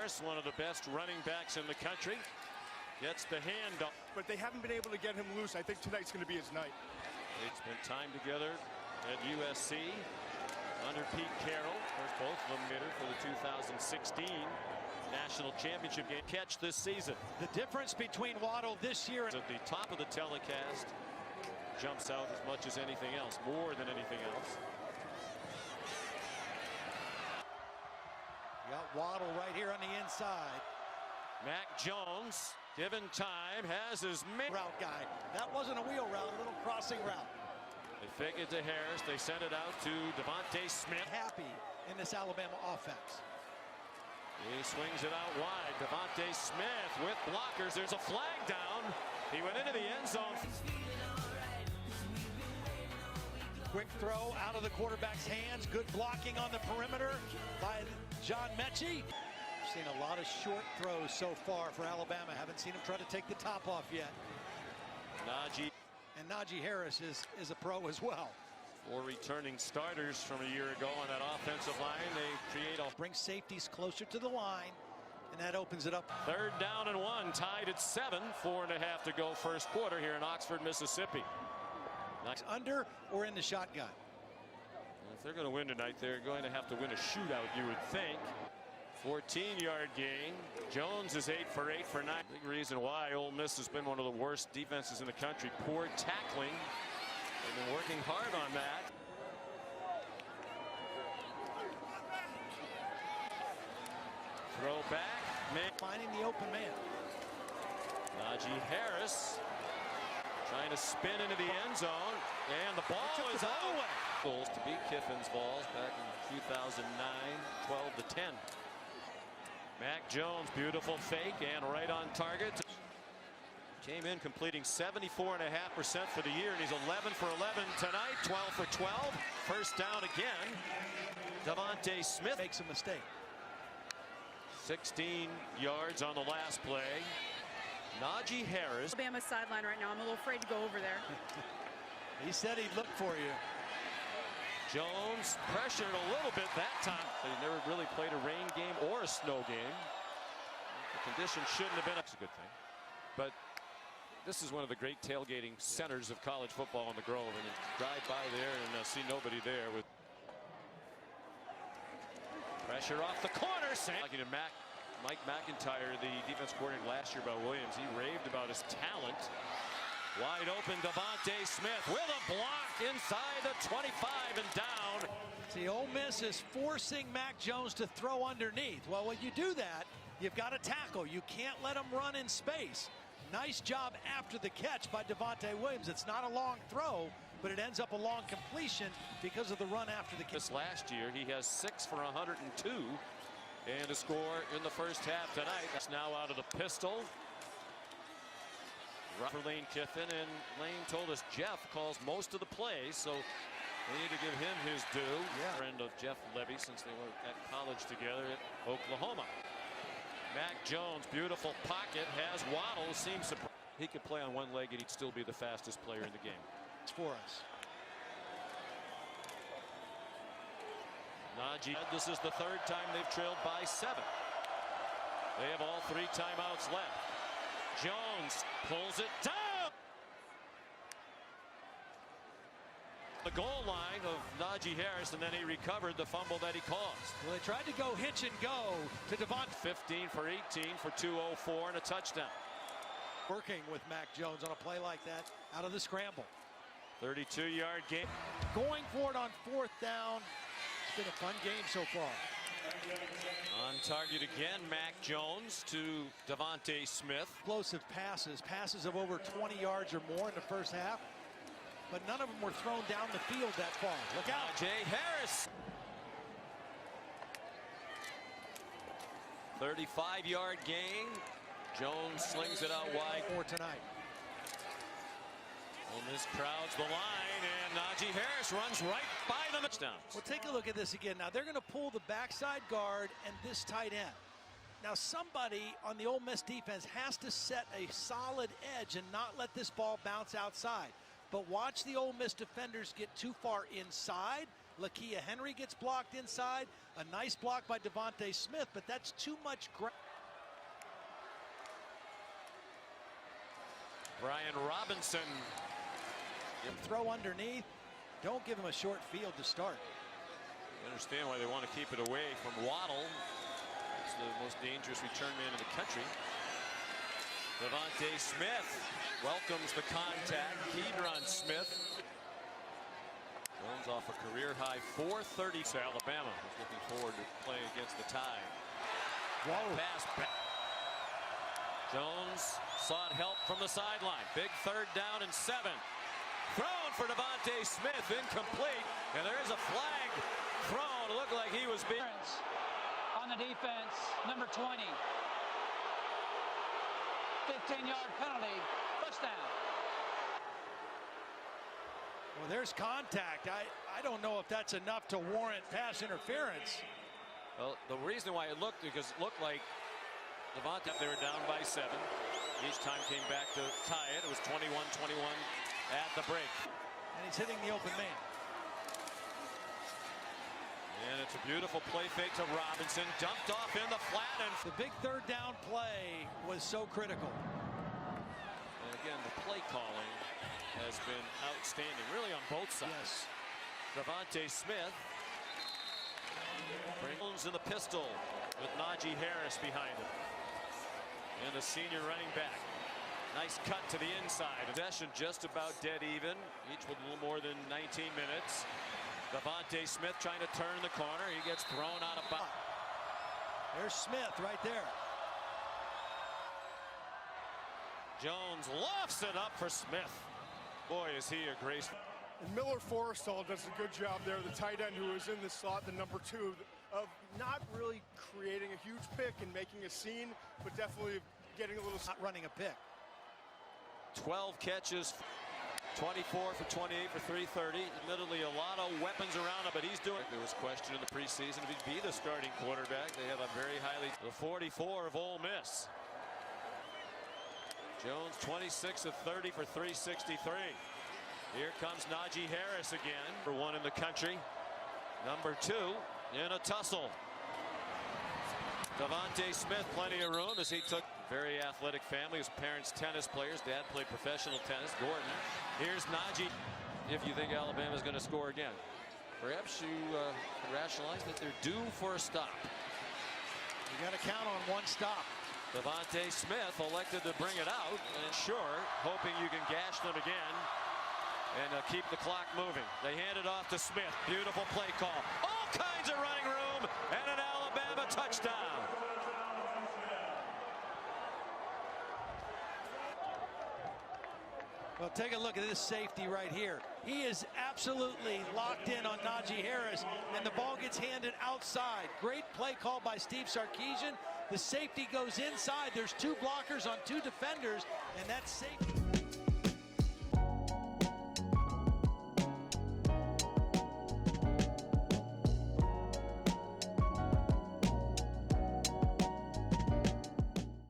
Harris, one of the best running backs in the country, gets the handoff. But they haven't been able to get him loose. I think tonight's going to be his night. They spent time together at USC under Pete Carroll. Of course, both of them hitter for the 2016 national championship game. Catch this season. The difference between Waddle this year at the top of the telecast jumps out as much as anything else, more than anything else. You got Waddle right here on the inside. Mac Jones, given time, has his route guy. That wasn't a wheel route, a little crossing route. They fake it to Harris. They send it out to Devonta Smith. Happy in this Alabama offense. He swings it out wide. Devonta Smith with blockers. There's a flag down. He went into the end zone. Quick throw out of the quarterback's hands. Good blocking on the perimeter by John Mechie. We've seen a lot of short throws so far for Alabama. Haven't seen him try to take the top off yet. Najee. And Najee Harris is a pro as well. 4 returning starters from a year ago on that offensive line. They create a bring safeties closer to the line, and that opens it up. 3rd down and 1, tied at 7. 4.5 to go first quarter here in Oxford, Mississippi. Under or in the shotgun. If they're going to win tonight, they're going to have to win a shootout, you would think. 14-yard gain. Jones is 8 for 8 for 9. Big reason why Ole Miss has been one of the worst defenses in the country. Poor tackling. They've been working hard on that. Throw back. Finding the open man. Najee Harris trying to spin into the end zone, and the ball is out. Goals to beat Kiffin's balls back in 2009, 12-10. Mac Jones, beautiful fake and right on target. Came in completing 74.5% for the year, and he's 11 for 11 tonight, 12 for 12. First down again. Devonta Smith makes a mistake. 16 yards on the last play. Najee Harris. Alabama sideline right now. I'm a little afraid to go over there. He said he'd look for you. Jones pressured a little bit that time. They never really played a rain game or a snow game. The conditions shouldn't have been. That's a good thing. But this is one of the great tailgating centers of college football in the Grove, and you drive by there and see nobody there. With pressure off the corner. Talking to Mike McIntyre, the defense coordinator last year, about Williams. He raved about his talent. Wide open, Devonta Smith with a block inside the 25 and down. See, Ole Miss is forcing Mac Jones to throw underneath. Well, when you do that, you've got to tackle. You can't let him run in space. Nice job after the catch by Devontae Williams. It's not a long throw, but it ends up a long completion because of the run after the catch. This last year, he has 6 for 102 and a score in the first half tonight. That's now out of the pistol. For Lane Kiffin, and Lane told us Jeff calls most of the plays, so we need to give him his due. Yeah. Friend of Jeff Levy since they were at college together at Oklahoma. Mac Jones, beautiful pocket, has Waddle, seems surprised. He could play on one leg and he'd still be the fastest player in the game. It's for us. Najee, this is the 3rd time they've trailed by 7. They have all 3 timeouts left. Jones pulls it down. The goal line of Najee Harris, and then he recovered the fumble that he caused. Well, they tried to go hitch and go to Devonta. 15 for 18 for 204 and a touchdown. Working with Mac Jones on a play like that out of the scramble. 32-yard game. Going for it on 4th down. It's been a fun game so far. On target again, Mac Jones to Devonta Smith. Explosive passes of over 20 yards or more in the first half, but none of them were thrown down the field that far. Look out. Najee Harris. 35-yard gain. Jones slings it out wide for tonight. Ole Miss crowds the line, and Najee Harris runs right by them. Touchdowns. Well, take a look at this again. Now they're going to pull the backside guard and this tight end. Now somebody on the Ole Miss defense has to set a solid edge and not let this ball bounce outside. But watch the Ole Miss defenders get too far inside Lakia Henry gets blocked inside. A nice block by Devonta Smith, but that's too much ground. Brian Robinson. Throw underneath. Don't give him a short field to start. I understand why they want to keep it away from Waddle. It's the most dangerous return man in the country. Devonta Smith welcomes the contact. Kedron Smith. Jones off a career-high 430. Alabama is looking forward to playing against the Tide. Pass back. Jones sought help from the sideline. Big 3rd down and 7. Thrown for Devonta Smith, incomplete, and there is a flag thrown. It looked like he was being on the defense, number 20. 15-yard penalty, touchdown. Well, there's contact. I don't know if that's enough to warrant pass interference. Well, the reason why it looked, because it looked like Devonta, they were down by 7. Each time came back to tie it. It was 21-21 at the break. And he's hitting the open man. And it's a beautiful play fake to Robinson. Dumped off in the flat. And the big 3rd down play was so critical. And again, the play calling has been outstanding, really on both sides. Yes. Devonta Smith. Brings in the pistol with Najee Harris behind him. And the senior running back. Nice cut to the inside. Possession just about dead even. Each with a little more than 19 minutes. Devonta Smith trying to turn the corner. He gets thrown out of bounds. There's Smith right there. Jones lofts it up for Smith. Boy, is he a graceful. And Miller Forrestall does a good job there, the tight end who is in the slot, the number 2, of not really creating a huge pick and making a scene, but definitely getting a little. Not running a pick. 12 catches, 24 for 28 for 330. Admittedly, a lot of weapons around him, but he's doing. There was question in the preseason if he'd be the starting quarterback. They have a very highly. The 44 of Ole Miss. Jones 26 of 30 for 363. Here comes Najee Harris again. Number 1 in the country. Number 2 in a tussle. Devonta Smith, plenty of room as he took. Very athletic family. His parents tennis players. Dad played professional tennis. Gordon. Here's Najee. If you think Alabama's going to score again, perhaps you rationalize that they're due for a stop. You got to count on one stop. Devonta Smith elected to bring it out, and sure, hoping you can gash them again and keep the clock moving. They hand it off to Smith. Beautiful play call. All kinds of running room and an Alabama touchdown. Well, take a look at this safety right here. He is absolutely locked in on Najee Harris, and the ball gets handed outside. Great play call by Steve Sarkisian. The safety goes inside. There's 2 blockers on 2 defenders, and that's safety.